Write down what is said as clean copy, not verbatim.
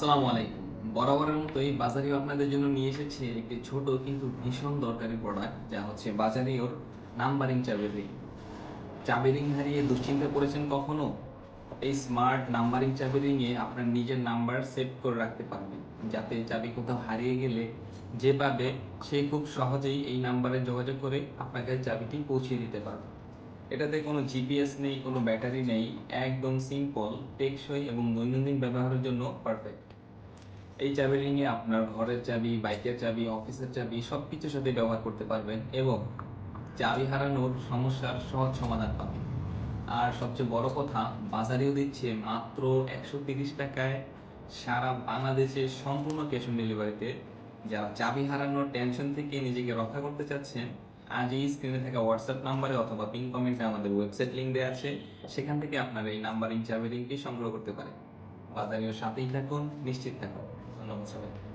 আসসালামু আলাইকুম। বরাবরের মতোই বাজারিও আপনাদের জন্য নিয়ে এসেছি একটি ছোট কিন্তু ভীষণ দরকারি প্রোডাক্ট, যা হচ্ছে বাজারিওর নাম্বারিং চাবি রিং। চাবি রিং হারিয়ে দুশ্চিন্তা করেছেন কখনো? এই স্মার্ট নাম্বারিং চাবি রিংয়ে আপনার নিজের নাম্বার সেভ করে রাখতে পারবেন, যাতে চাবি কোথাও হারিয়ে গেলে যে পাবে সে খুব সহজেই এই নাম্বারে যোগাযোগ করে আপনাকে চাবিটি পৌঁছে দিতে পারবে। এটাতে কোনো জিপিএস নেই, কোনো ব্যাটারি নেই, একদম সিম্পল, টেকসই এবং দৈনন্দিন ব্যবহারের জন্য পারফেক্ট। এই চাবি রিংয়ে আপনার ঘরের চাবি, বাইকের চাবি, অফিসের চাবি সবকিছুর সাথে ব্যবহার করতে পারবেন এবং চাবি হারানোর সমস্যার সহজ সমাধান পাবেন। আর সবচেয়ে বড় কথা, বাজারেও দিচ্ছে মাত্র 130 টাকায় সারা বাংলাদেশে সম্পূর্ণ ক্যাশ অন ডেলিভারিতে। যারা চাবি হারানোর টেনশন থেকে নিজেকে রক্ষা করতে চাচ্ছেন, আজই স্ক্রিনে থাকা হোয়াটসঅ্যাপ নাম্বারে অথবা পিন কমেন্টে আমাদের ওয়েবসাইট লিঙ্ক দেওয়া আছে, সেখান থেকে আপনারা এই নাম্বারিং চাবি রিংটি সংগ্রহ করতে পারেন। বাজারের সাথেই থাকুন, নিশ্চিত থাকুন। ধন্যবাদ সবাই।